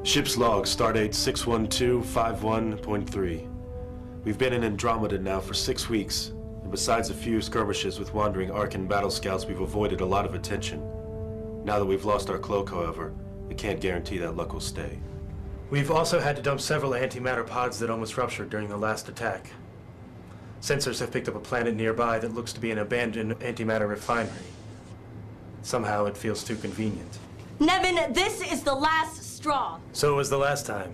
Ship's log, stardate 61251.3. We've been in Andromeda now for 6 weeks, and besides a few skirmishes with wandering Arkan battle scouts, we've avoided a lot of attention. Now that we've lost our cloak, however, we can't guarantee that luck will stay. We've also had to dump several antimatter pods that almost ruptured during the last attack. Sensors have picked up a planet nearby that looks to be an abandoned antimatter refinery. Somehow it feels too convenient. Nevin, this is the last straw. So was the last time.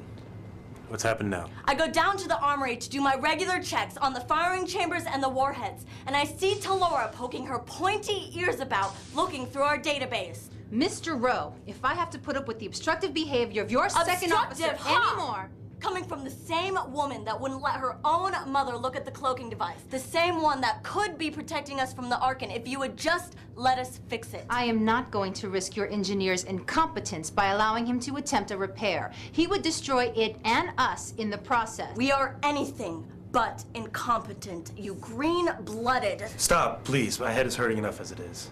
What's happened now? I go down to the armory to do my regular checks on the firing chambers and the warheads, and I see Talora poking her pointy ears about, looking through our database. Mr. Rowe, if I have to put up with the obstructive behavior of your second officer anymore... Coming from the same woman that wouldn't let her own mother look at the cloaking device. The same one that could be protecting us from the Arkan if you would just let us fix it. I am not going to risk your engineer's incompetence by allowing him to attempt a repair. He would destroy it and us in the process. We are anything but incompetent, you green-blooded... Stop, please. My head is hurting enough as it is.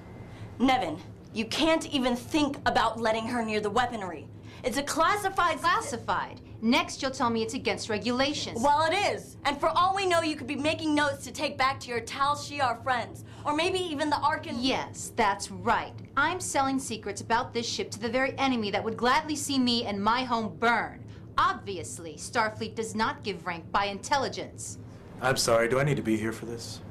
Nevin, you can't even think about letting her near the weaponry. It's a classified... Classified? Next, you'll tell me it's against regulations. Well, it is. And for all we know, you could be making notes to take back to your Tal Shiar friends. Or maybe even the Arkan... Yes, that's right. I'm selling secrets about this ship to the very enemy that would gladly see me and my home burn. Obviously, Starfleet does not give rank by intelligence. I'm sorry, do I need to be here for this?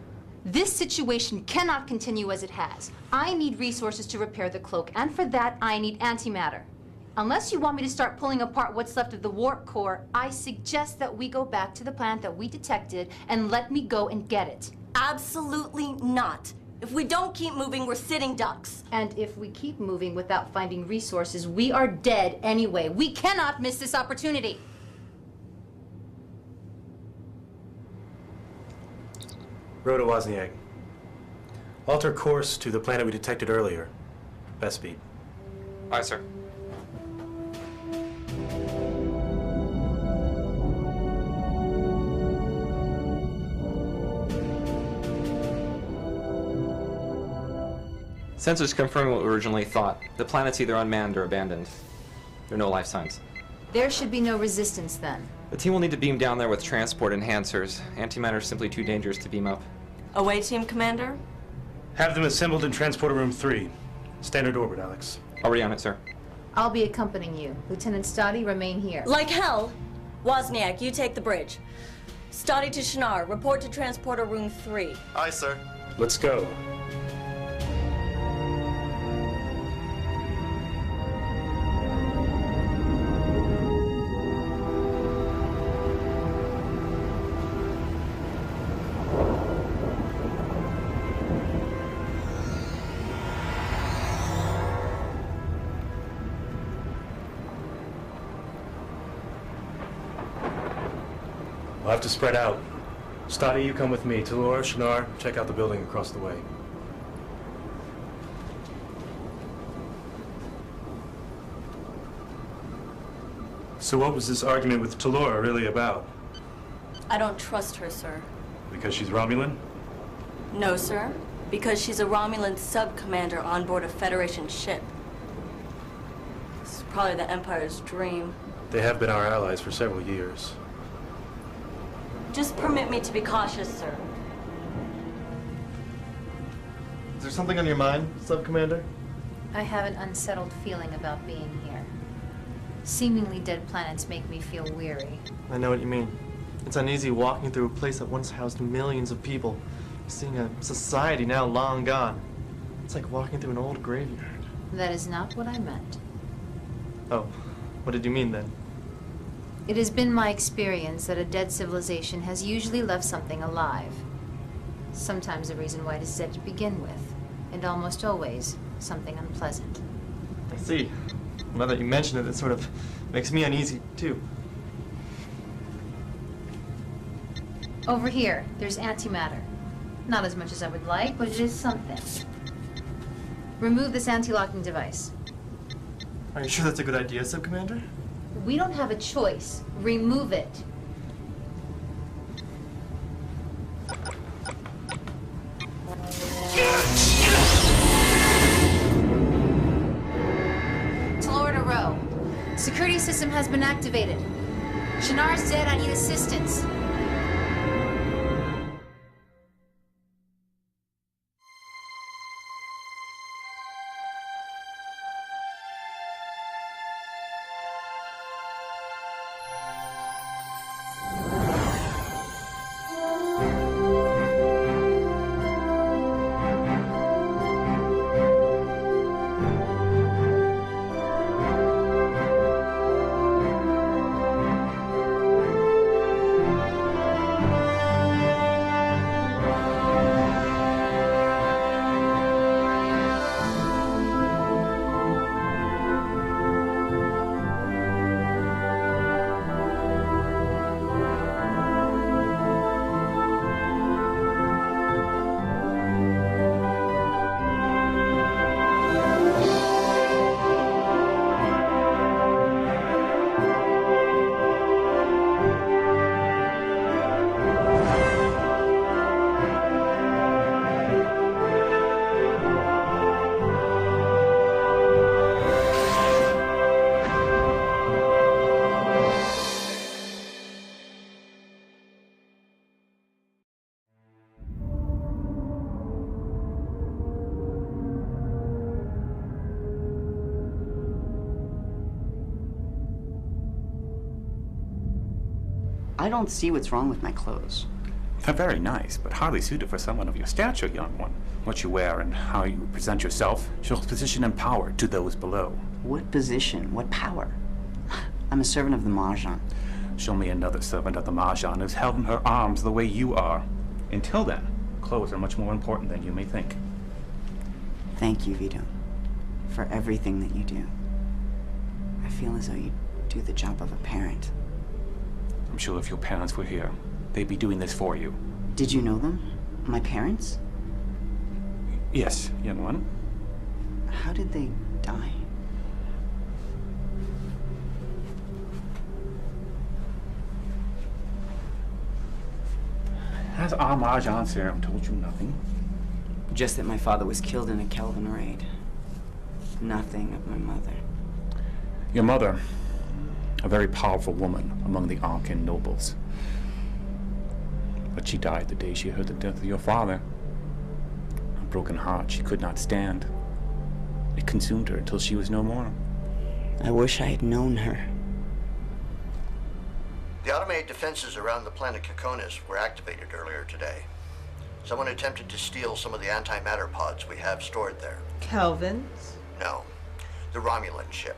This situation cannot continue as it has. I need resources to repair the cloak, and for that, I need antimatter. Unless you want me to start pulling apart what's left of the warp core, I suggest that we go back to the planet that we detected and let me go and get it. Absolutely not. If we don't keep moving, we're sitting ducks. And if we keep moving without finding resources, we are dead anyway. We cannot miss this opportunity. Rhoda Wozniak. Alter course to the planet we detected earlier. Best speed. Aye, sir. Sensors confirm what we originally thought. The planet's either unmanned or abandoned. There are no life signs. There should be no resistance then. The team will need to beam down there with transport enhancers. Antimatter is simply too dangerous to beam up. Away, Team Commander? Have them assembled in Transporter Room 3. Standard orbit, Alex. Already on it, sir. I'll be accompanying you. Lieutenant Stoddy, remain here. Like hell. Wozniak, you take the bridge. Stoddy to Shinar, report to Transporter Room 3. Aye, sir. Let's go. We'll have to spread out. Stoddy, you come with me. Talora, Shinar, check out the building across the way. So what was this argument with Talora really about? I don't trust her, sir. Because she's Romulan? No, sir. Because she's a Romulan sub-commander on board a Federation ship. This is probably the Empire's dream. They have been our allies for several years. Just permit me to be cautious, sir. Is there something on your mind, Sub-Commander? I have an unsettled feeling about being here. Seemingly dead planets make me feel weary. I know what you mean. It's uneasy walking through a place that once housed millions of people, seeing a society now long gone. It's like walking through an old graveyard. That is not what I meant. Oh, what did you mean then? It has been my experience that a dead civilization has usually left something alive. Sometimes a reason why it is dead to begin with, and almost always something unpleasant. I see. Now that you mention it, it sort of makes me uneasy, too. Over here, there's antimatter. Not as much as I would like, but it is something. Remove this anti-locking device. Are you sure that's a good idea, Sub-Commander? We don't have a choice. Remove it. Talora to Rowe. Security system has been activated. Shanar's dead. I need assistance. I don't see what's wrong with my clothes. They're very nice, but hardly suited for someone of your stature, young one. What you wear and how you present yourself shows position and power to those below. What position? What power? I'm a servant of the Mahjong. Show me another servant of the Mahjong who's held in her arms the way you are. Until then, clothes are much more important than you may think. Thank you, Vito, for everything that you do. I feel as though you do the job of a parent. I'm sure if your parents were here, they'd be doing this for you. Did you know them? My parents? Yes, young one. How did they die? Has our Mahjong serum told you nothing? Just that my father was killed in a Kelvin raid. Nothing of my mother. Your mother, a very powerful woman among the Arkan nobles. But she died the day she heard the death of your father. A broken heart she could not stand. It consumed her until she was no more. I wish I had known her. The automated defenses around the planet Kokonis were activated earlier today. Someone attempted to steal some of the antimatter pods we have stored there. Kelvins? No, the Romulan ship.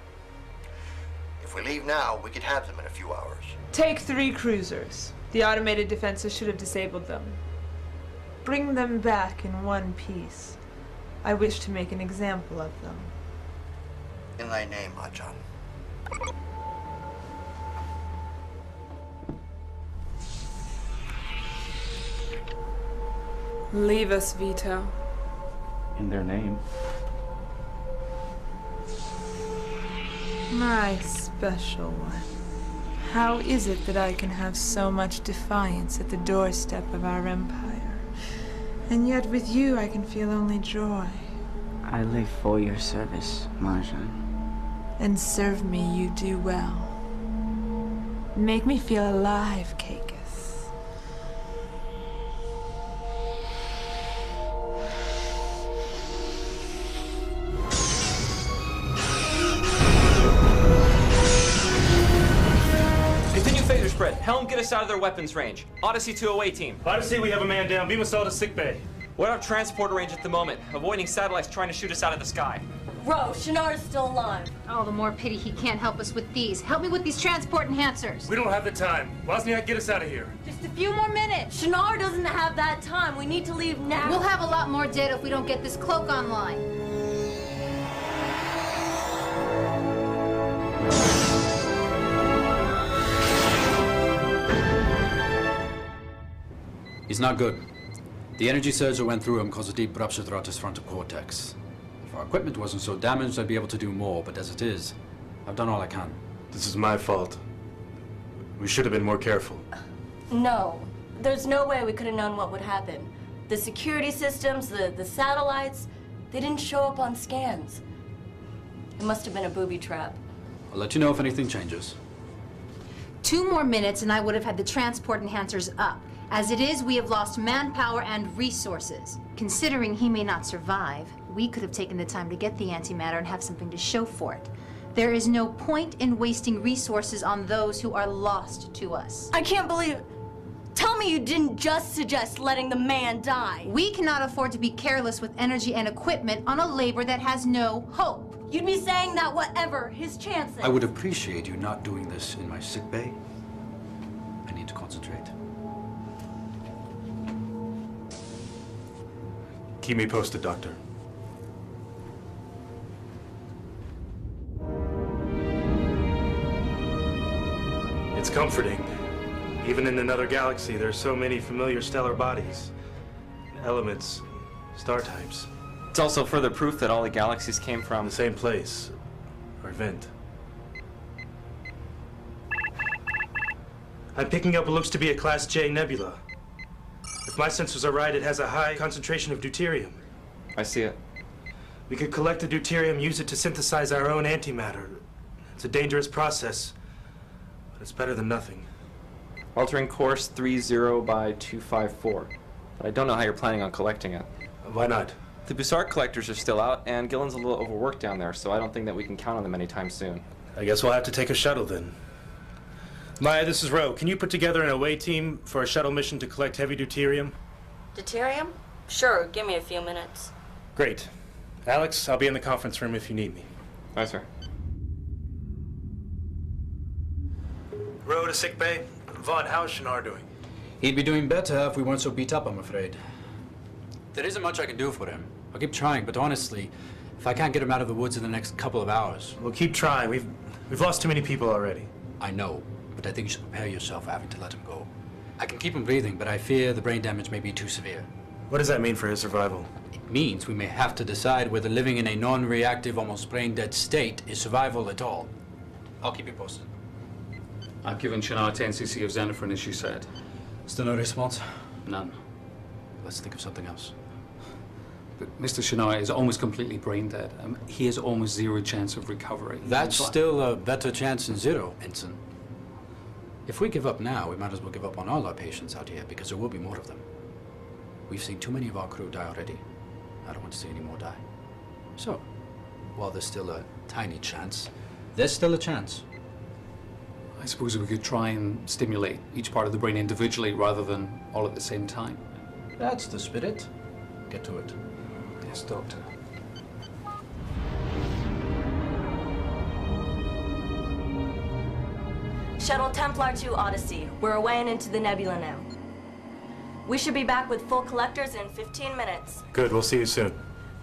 If we leave now, we could have them in a few hours. Take 3 cruisers. The automated defenses should have disabled them. Bring them back in one piece. I wish to make an example of them. In thy name, Ajahn. Leave us, Vito. In their name. My special one. How is it that I can have so much defiance at the doorstep of our empire? And yet with you I can feel only joy. I live for your service, Mahjong. And serve me you do well. Make me feel alive, Caicus. Spread. Helm, get us out of their weapons range. Odyssey 208 team. Odyssey, we have a man down. Beam us all to sickbay. We're out of transporter range at the moment, avoiding satellites trying to shoot us out of the sky. Bro, Shinar is still alive. Oh, the more pity he can't help us with these. Help me with these transport enhancers. We don't have the time. Wozniak, get us out of here. Just a few more minutes. Shinar doesn't have that time. We need to leave now. We'll have a lot more data if we don't get this cloak online. He's not good. The energy surge that went through him caused a deep rupture throughout his frontal cortex. If our equipment wasn't so damaged, I'd be able to do more, but as it is, I've done all I can. This is my fault. We should have been more careful. No. There's no way we could have known what would happen. The security systems, the satellites, they didn't show up on scans. It must have been a booby trap. I'll let you know if anything changes. 2 more minutes and I would have had the transport enhancers up. As it is, we have lost manpower and resources. Considering he may not survive, we could have taken the time to get the antimatter and have something to show for it. There is no point in wasting resources on those who are lost to us. I can't believe it. Tell me you didn't just suggest letting the man die. We cannot afford to be careless with energy and equipment on a labor that has no hope. You'd be saying that whatever his chances. I would appreciate you not doing this in my sick bay. I need to concentrate. Keep me posted, Doctor. It's comforting. Even in another galaxy, there's so many familiar stellar bodies, elements, star types. It's also further proof that all the galaxies came from The same place, or event. I'm picking up what looks to be a Class J nebula. If my sensors are right, it has a high concentration of deuterium. I see it. We could collect the deuterium, use it to synthesize our own antimatter. It's a dangerous process, but it's better than nothing. Altering course 30 by 254. But I don't know how you're planning on collecting it. Why not? The Bussard collectors are still out, and Gillen's a little overworked down there, so I don't think that we can count on them anytime soon. I guess we'll have to take a shuttle then. Maya, this is Ro. Can you put together an away team for a shuttle mission to collect heavy deuterium? Deuterium? Sure, give me a few minutes. Great. Alex, I'll be in the conference room if you need me. Aye, sir. Ro to sick bay. Vaughn, how's Shinar doing? He'd be doing better if we weren't so beat up, I'm afraid. There isn't much I can do for him. I'll keep trying, but honestly, if I can't get him out of the woods in the next couple of hours... We'll keep trying. We've lost too many people already. I know, but I think you should prepare yourself for having to let him go. I can keep him breathing, but I fear the brain damage may be too severe. What does that mean for his survival? It means we may have to decide whether living in a non-reactive, almost brain-dead state is survival at all. I'll keep you posted. I've given Shinar 10 cc of Xenophrin, as she said. Still no response? None. Let's think of something else. But Mr. Shinar is almost completely brain dead. He has almost 0 chance of recovery. That's still a better chance than 0, Ensign. If we give up now, we might as well give up on all our patients out here, because there will be more of them. We've seen too many of our crew die already. I don't want to see any more die. So, while there's still a tiny chance, there's still a chance. I suppose we could try and stimulate each part of the brain individually rather than all at the same time. That's the spirit. Get to it. Yes, Doctor. Shuttle Templar to Odyssey. We're away and into the nebula now. We should be back with full collectors in 15 minutes. Good, we'll see you soon.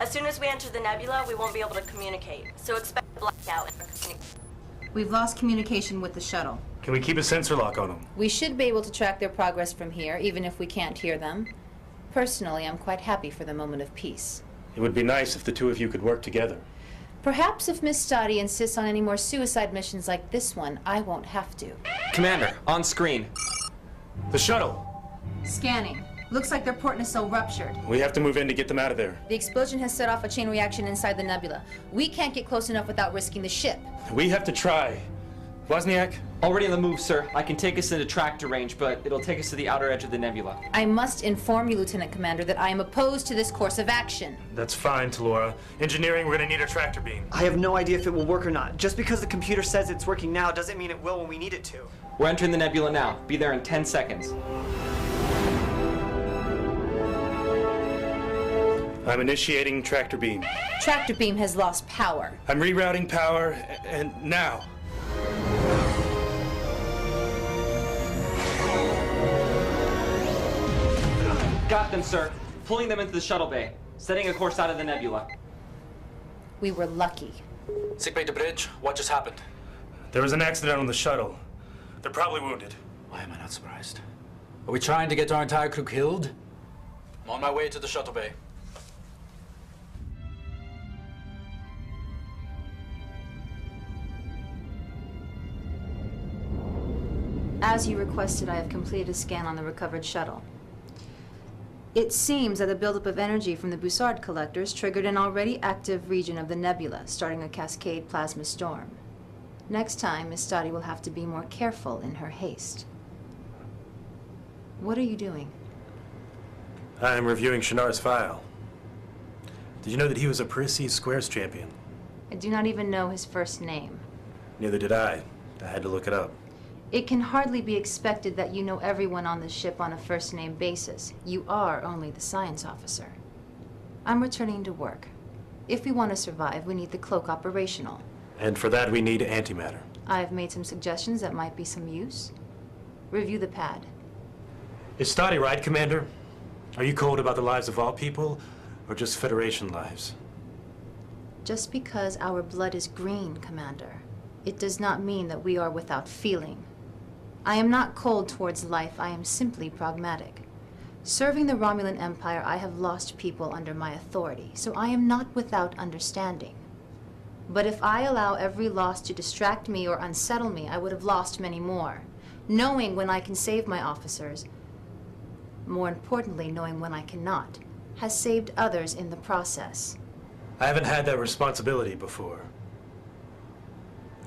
As soon as we enter the nebula, we won't be able to communicate, so expect a blackout. We've lost communication with the shuttle. Can we keep a sensor lock on them? We should be able to track their progress from here, even if we can't hear them. Personally, I'm quite happy for the moment of peace. It would be nice if the two of you could work together. Perhaps if Miss Stoddy insists on any more suicide missions like this one, I won't have to. Commander, on screen. The shuttle! Scanning. Looks like their port nacelle ruptured. We have to move in to get them out of there. The explosion has set off a chain reaction inside the nebula. We can't get close enough without risking the ship. We have to try. Wozniak? Already on the move, sir. I can take us into tractor range, but it'll take us to the outer edge of the nebula. I must inform you, Lieutenant Commander, that I am opposed to this course of action. That's fine, Talora. Engineering, we're gonna need a tractor beam. I have no idea if it will work or not. Just because the computer says it's working now doesn't mean it will when we need it to. We're entering the nebula now. Be there in 10 seconds. I'm initiating tractor beam. Tractor beam has lost power. I'm rerouting power, and now. Got them, sir. Pulling them into the shuttle bay. Setting a course out of the nebula. We were lucky. Sickbay to bridge. What just happened? There was an accident on the shuttle. They're probably wounded. Why am I not surprised? Are we trying to get our entire crew killed? I'm on my way to the shuttle bay. As you requested, I have completed a scan on the recovered shuttle. It seems that the buildup of energy from the Bussard collectors triggered an already active region of the nebula, starting a cascade plasma storm. Next time, Miss Dottie will have to be more careful in her haste. What are you doing? I'm reviewing Shinar's file. Did you know that he was a Parisi Squares champion? I do not even know his first name. Neither did I. I had to look it up. It can hardly be expected that you know everyone on the ship on a first-name basis. You are only the science officer. I'm returning to work. If we want to survive, we need the cloak operational. And for that, we need antimatter. I've made some suggestions that might be some use. Review the pad. Is Stoddy right, Commander? Are you cold about the lives of all people, or just Federation lives? Just because our blood is green, Commander, it does not mean that we are without feeling. I am not cold towards life, I am simply pragmatic. Serving the Romulan Empire, I have lost people under my authority, so I am not without understanding. But if I allow every loss to distract me or unsettle me, I would have lost many more. Knowing when I can save my officers, more importantly, knowing when I cannot, has saved others in the process. I haven't had that responsibility before.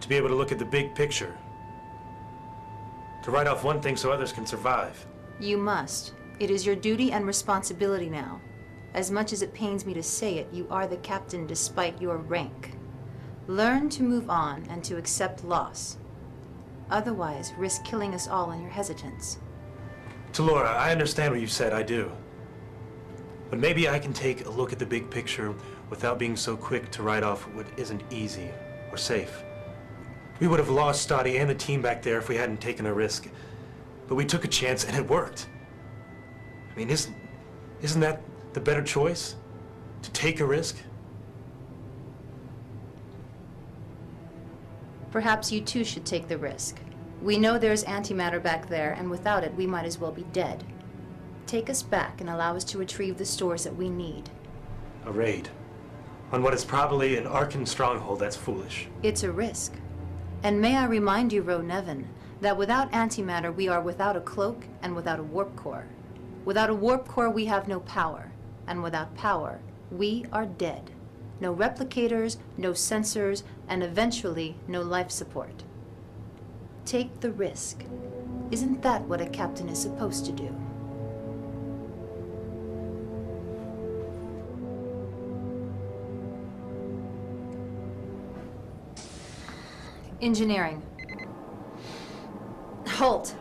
To be able to look at the big picture. To write off one thing so others can survive. You must. It is your duty and responsibility now. As much as it pains me to say it, you are the captain despite your rank. Learn to move on and to accept loss. Otherwise, risk killing us all in your hesitance. Talora, I understand what you said, I do. But maybe I can take a look at the big picture without being so quick to write off what isn't easy or safe. We would have lost Stoddy and the team back there if we hadn't taken a risk. But we took a chance and it worked. I mean, isn't that the better choice? To take a risk? Perhaps you too should take the risk. We know there's antimatter back there, and without it, we might as well be dead. Take us back and allow us to retrieve the stores that we need. A raid. On what is probably an Arkan stronghold, that's foolish. It's a risk. And may I remind you, Ro Nevin, that without antimatter, we are without a cloak and without a warp core. Without a warp core, we have no power. And without power, we are dead. No replicators, no sensors, and eventually, no life support. Take the risk. Isn't that what a captain is supposed to do? Engineering. Halt.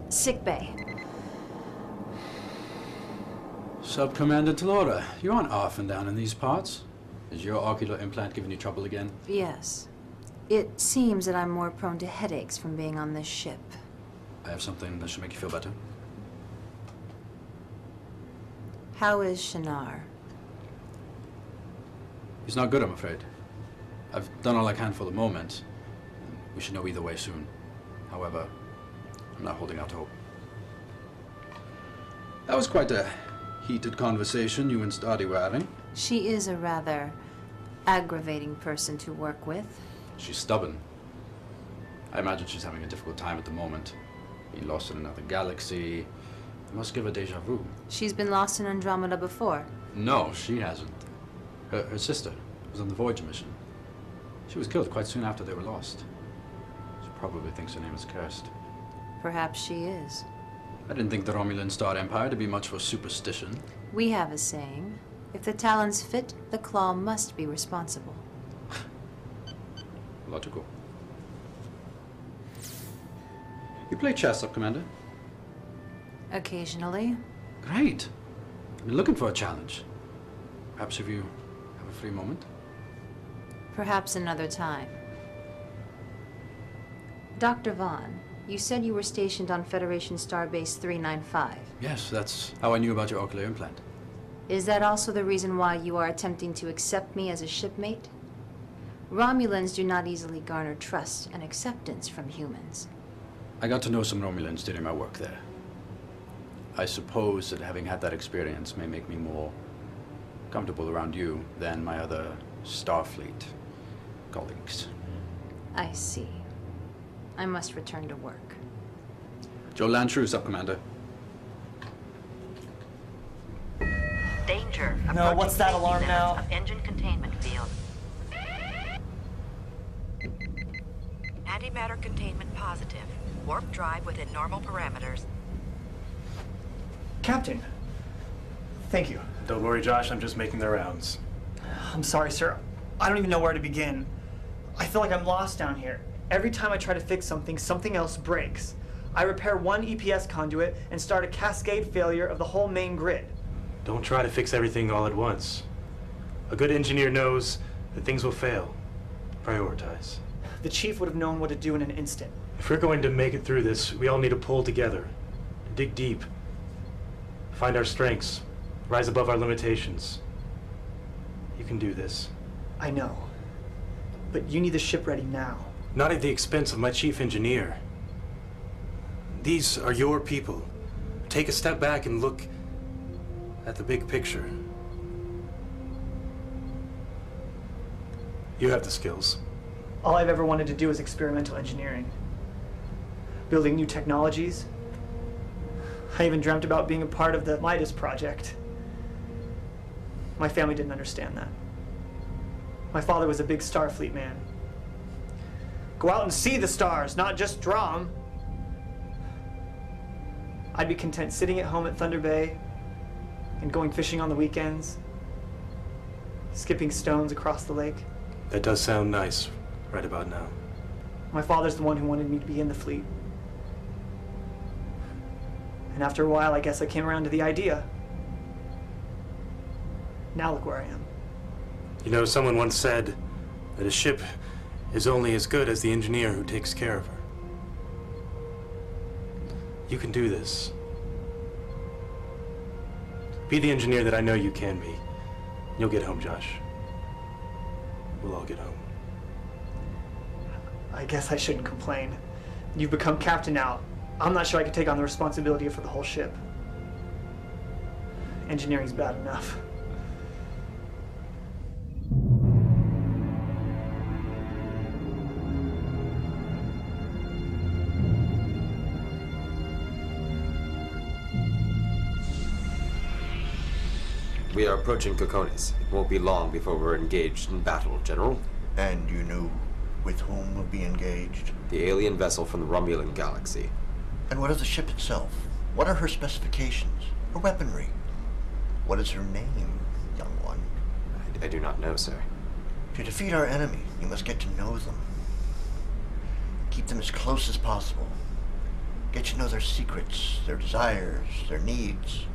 Sick bay. Sub-Commander Talora, you aren't often down in these parts. Is your ocular implant giving you trouble again? Yes. It seems that I'm more prone to headaches from being on this ship. I have something that should make you feel better. How is Shinar? He's not good, I'm afraid. I've done all I can for the moment. We should know either way soon. However, I'm not holding out hope. That was quite a heated conversation you and Stoddy were having. She is a rather aggravating person to work with. She's stubborn. I imagine she's having a difficult time at the moment. Being lost in another galaxy. It must give her deja vu. She's been lost in Andromeda before. No, she hasn't. Her sister was on the Voyager mission. She was killed quite soon after they were lost. She probably thinks her name is cursed. Perhaps she is. I didn't think the Romulan Star Empire to be much for superstition. We have a saying, if the talons fit, the claw must be responsible. Logical. You play chess, Sub-Commander? Occasionally. Great. I've been looking for a challenge. Perhaps if you have a free moment? Perhaps another time. Dr. Vaughn, you said you were stationed on Federation Starbase 395. Yes, that's how I knew about your ocular implant. Is that also the reason why you are attempting to accept me as a shipmate? Romulans do not easily garner trust and acceptance from humans. I got to know some Romulans during my work there. I suppose that having had that experience may make me more comfortable around you than my other Starfleet colleagues. I see. I must return to work. Joe Lantrue, Sub-Commander. Danger. No, what's that alarm now? Of engine containment field. Antimatter containment positive. Warp drive within normal parameters. Captain, thank you. Don't worry, Josh. I'm just making the rounds. I'm sorry, sir. I don't even know where to begin. I feel like I'm lost down here. Every time I try to fix something, something else breaks. I repair one EPS conduit and start a cascade failure of the whole main grid. Don't try to fix everything all at once. A good engineer knows that things will fail. Prioritize. The chief would have known what to do in an instant. If we're going to make it through this, we all need to pull together, dig deep, find our strengths, rise above our limitations. You can do this. I know. But you need the ship ready now. Not at the expense of my chief engineer. These are your people. Take a step back and look at the big picture. You have the skills. All I've ever wanted to do is experimental engineering. Building new technologies. I even dreamt about being a part of the Midas project. My family didn't understand that. My father was a big Starfleet man. Go out and see the stars, not just draw them. I'd be content sitting at home at Thunder Bay and going fishing on the weekends, skipping stones across the lake. That does sound nice right about now. My father's the one who wanted me to be in the fleet. And after a while, I guess I came around to the idea. Now look where I am. You know, someone once said that a ship is only as good as the engineer who takes care of her. You can do this. Be the engineer that I know you can be. You'll get home, Josh. We'll all get home. I guess I shouldn't complain. You've become captain now. I'm not sure I could take on the responsibility for the whole ship. Engineering's bad enough. We are approaching Kokonis. It won't be long before we're engaged in battle, General. And you knew with whom we'll be engaged? The alien vessel from the Romulan galaxy. And what of the ship itself? What are her specifications? Her weaponry? What is her name, young one? I do not know, sir. To defeat our enemy, you must get to know them. Keep them as close as possible. Get to know their secrets, their desires, their needs.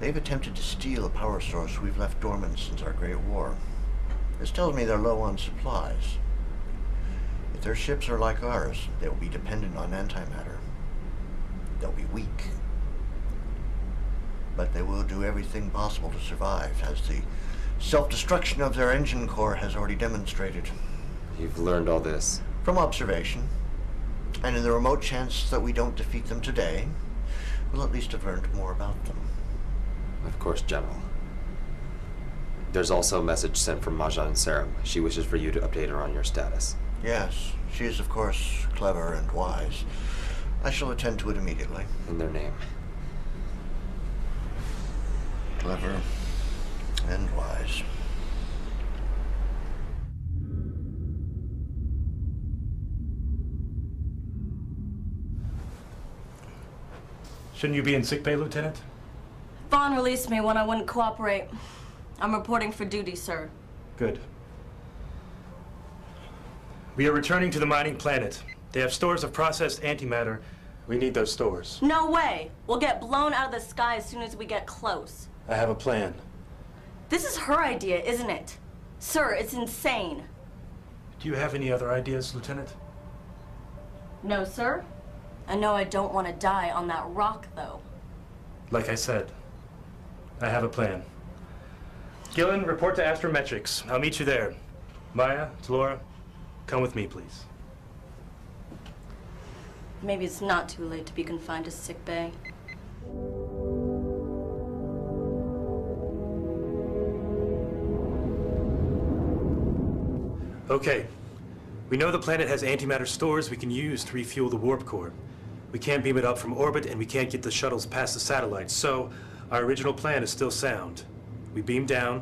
They've attempted to steal a power source we've left dormant since our Great War. This tells me they're low on supplies. If their ships are like ours, they will be dependent on antimatter. They'll be weak. But they will do everything possible to survive, as the self-destruction of their engine core has already demonstrated. You've learned all this? From observation. And in the remote chance that we don't defeat them today, we'll at least have learned more about them. Of course, General. There's also a message sent from Majan Saram. She wishes for you to update her on your status. Yes, she is of course clever and wise. I shall attend to it immediately. In their name. Clever and wise. Shouldn't you be in sickbay, Lieutenant? Vaughn released me when I wouldn't cooperate. I'm reporting for duty, sir. Good. We are returning to the mining planet. They have stores of processed antimatter. We need those stores. No way! We'll get blown out of the sky as soon as we get close. I have a plan. This is her idea, isn't it? Sir, it's insane. Do you have any other ideas, Lieutenant? No, sir. I know I don't want to die on that rock, though. Like I said, I have a plan. Gillen, report to Astrometrics. I'll meet you there. Maya, Talora, come with me, please. Maybe it's not too late to be confined to sick bay. Okay. We know the planet has antimatter stores we can use to refuel the warp core. We can't beam it up from orbit, and we can't get the shuttles past the satellites, so our original plan is still sound. We beam down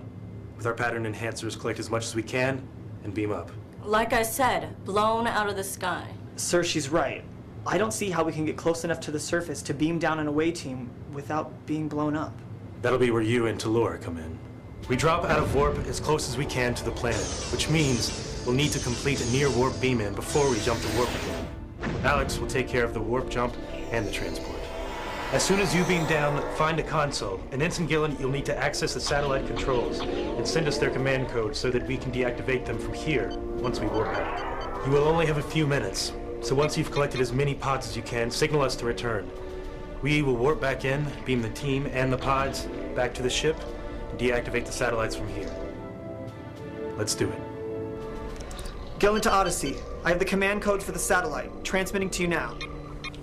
with our pattern enhancers, collect as much as we can, and beam up. Like I said, blown out of the sky. Sir, she's right. I don't see how we can get close enough to the surface to beam down an away team without being blown up. That'll be where you and Talora come in. We drop out of warp as close as we can to the planet, which means we'll need to complete a near warp beam-in before we jump to warp again. Alex will take care of the warp jump and the transport. As soon as you beam down, find a console, and Ensign Gillen, you'll need to access the satellite controls and send us their command code so that we can deactivate them from here once we warp out. You will only have a few minutes, so once you've collected as many pods as you can, signal us to return. We will warp back in, beam the team and the pods back to the ship, and deactivate the satellites from here. Let's do it. Go into Odyssey. I have the command code for the satellite. Transmitting to you now.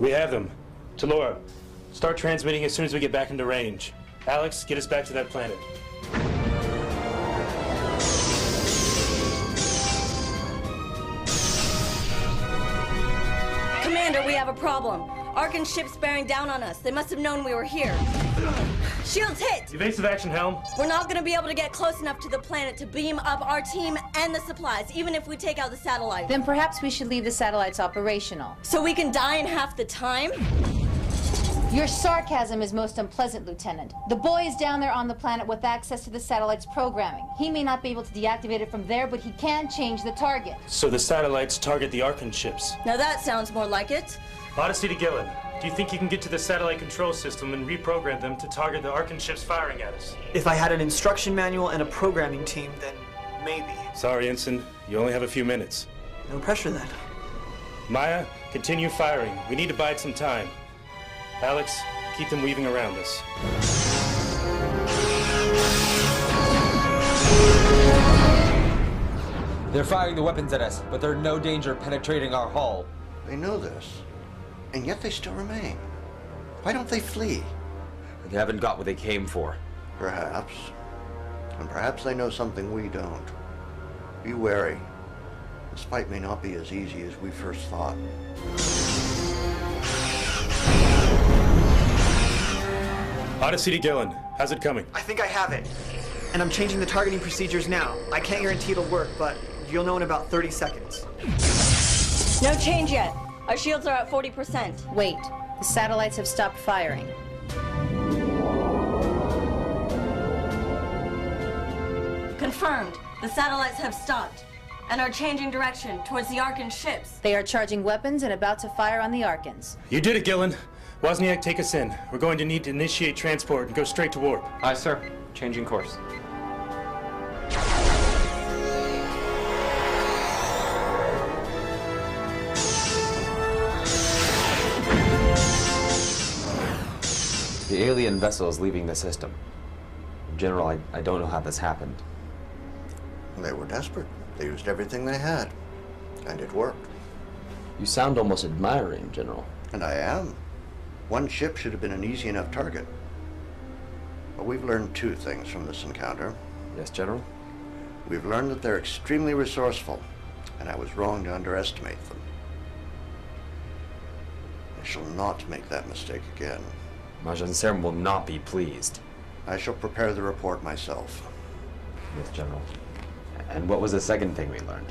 We have them. Talora, start transmitting as soon as we get back into range. Alex, get us back to that planet. Commander, we have a problem. Arkan ship's bearing down on us. They must have known we were here. Shields hit! Evasive action, Helm. We're not gonna be able to get close enough to the planet to beam up our team and the supplies, even if we take out the satellite. Then perhaps we should leave the satellites operational. So we can die in half the time? Your sarcasm is most unpleasant, Lieutenant. The boy is down there on the planet with access to the satellite's programming. He may not be able to deactivate it from there, but he can change the target. So the satellites target the Arkan ships. Now that sounds more like it. Odyssey to Gillen, do you think you can get to the satellite control system and reprogram them to target the Arkan ships firing at us? If I had an instruction manual and a programming team, then maybe. Sorry, Ensign. You only have a few minutes. No pressure then. Maya, continue firing. We need to bide some time. Alex, keep them weaving around us. They're firing the weapons at us, but they're in no danger of penetrating our hull. They know this, and yet they still remain. Why don't they flee? They haven't got what they came for. Perhaps. And perhaps they know something we don't. Be wary. This fight may not be as easy as we first thought. Odyssey to Gillen. How's it coming? I think I have it. And I'm changing the targeting procedures now. I can't guarantee it'll work, but you'll know in about 30 seconds. No change yet. Our shields are at 40%. Wait, the satellites have stopped firing. Confirmed. The satellites have stopped and are changing direction towards the Arkan ships. They are charging weapons and about to fire on the Arkans. You did it, Gillen. Wozniak, take us in. We're going to need to initiate transport and go straight to warp. Aye, sir. Changing course. The alien vessel is leaving the system. General, I don't know how this happened. They were desperate. They used everything they had. And it worked. You sound almost admiring, General. And I am. One ship should have been an easy enough target. But we've learned two things from this encounter. Yes, General? We've learned that they're extremely resourceful, and I was wrong to underestimate them. I shall not make that mistake again. Majan Serum will not be pleased. I shall prepare the report myself. Yes, General. And what was the second thing we learned?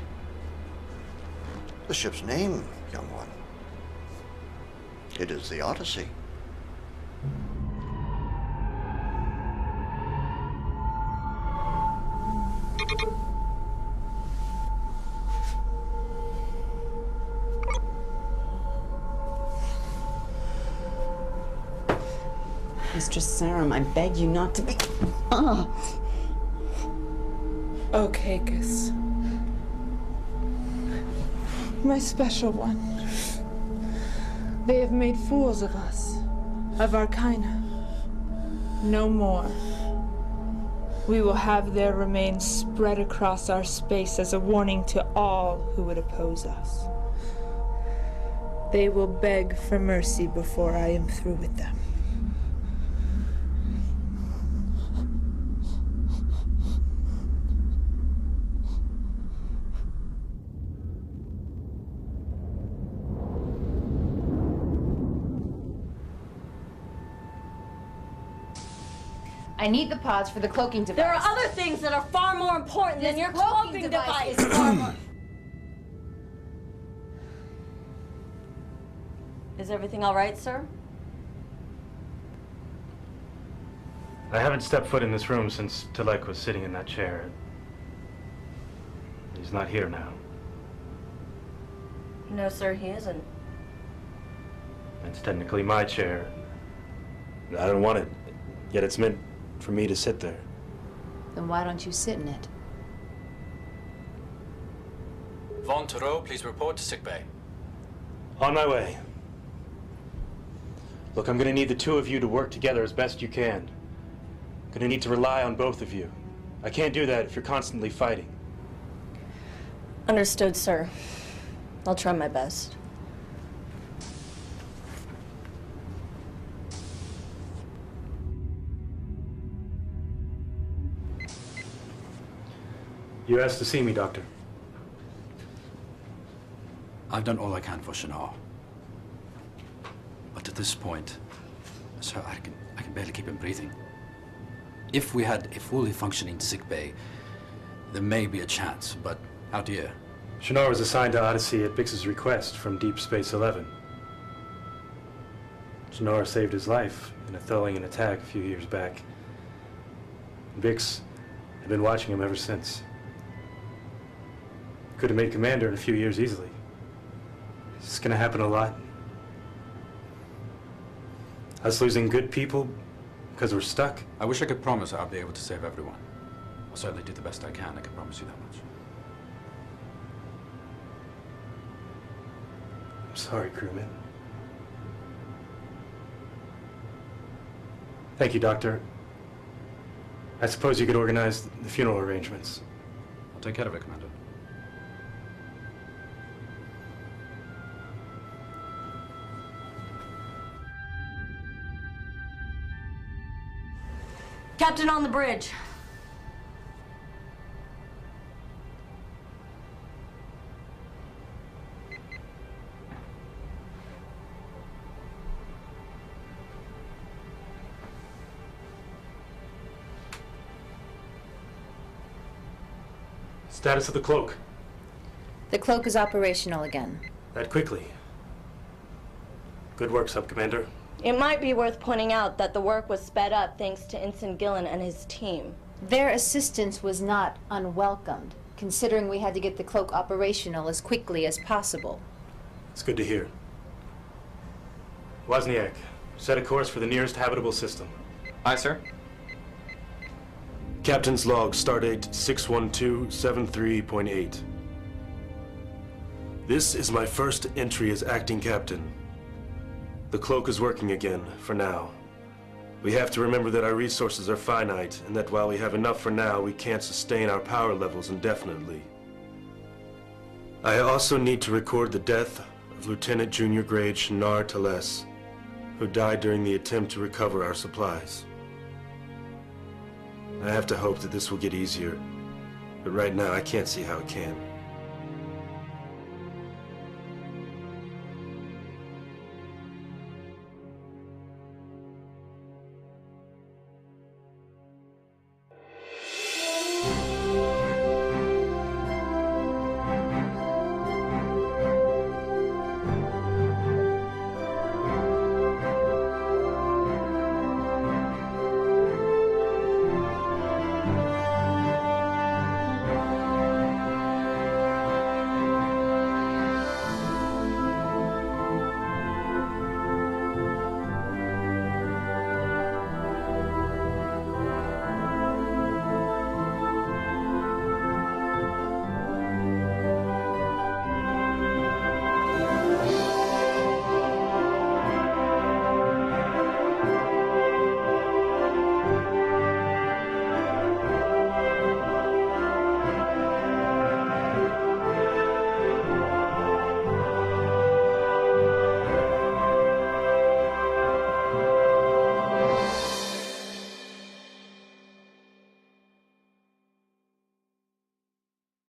The ship's name, young one. It is the Odyssey. Mr. Serum, I beg you not to be... Okay, Gus. My special one. They have made fools of us, of Arcana. No more. We will have their remains spread across our space as a warning to all who would oppose us. They will beg for mercy before I am through with them. I need the pods for the cloaking device. There are other things that are far more important than your cloaking device. Is far more... Is everything all right, sir? I haven't stepped foot in this room since Tilek was sitting in that chair. He's not here now. No, sir, he isn't. It's technically my chair. I don't want it, yet it's meant for me to sit there. Then why don't you sit in it? Von Thoreau, please report to sickbay. On my way. Look, I'm gonna need the two of you to work together as best you can. I'm gonna need to rely on both of you. I can't do that if you're constantly fighting. Understood, sir. I'll try my best. You asked to see me, Doctor. I've done all I can for Shinar. But at this point, sir, I can barely keep him breathing. If we had a fully functioning sickbay, there may be a chance, but how do you? Shinar was assigned to Odyssey at Bix's request from Deep Space 11. Shinar saved his life in a Tholian attack a few years back. Bix had been watching him ever since. Could have made commander in a few years easily. Is this gonna happen a lot? Us losing good people because we're stuck? I wish I could promise I'll be able to save everyone. I'll certainly do the best I can promise you that much. I'm sorry, crewman. Thank you, Doctor. I suppose you could organize the funeral arrangements. I'll take care of it, Commander. Captain on the bridge. Status of the cloak. The cloak is operational again. That quickly. Good work, Sub-Commander. It might be worth pointing out that the work was sped up thanks to Ensign Gillen and his team. Their assistance was not unwelcomed, considering we had to get the cloak operational as quickly as possible. It's good to hear. Wozniak, set a course for the nearest habitable system. Aye, sir. Captain's log, stardate 61273.8. This is my first entry as acting captain. The cloak is working again, for now. We have to remember that our resources are finite, and that while we have enough for now, we can't sustain our power levels indefinitely. I also need to record the death of Lieutenant Junior Grade Shinar Teles, who died during the attempt to recover our supplies. I have to hope that this will get easier, but right now I can't see how it can.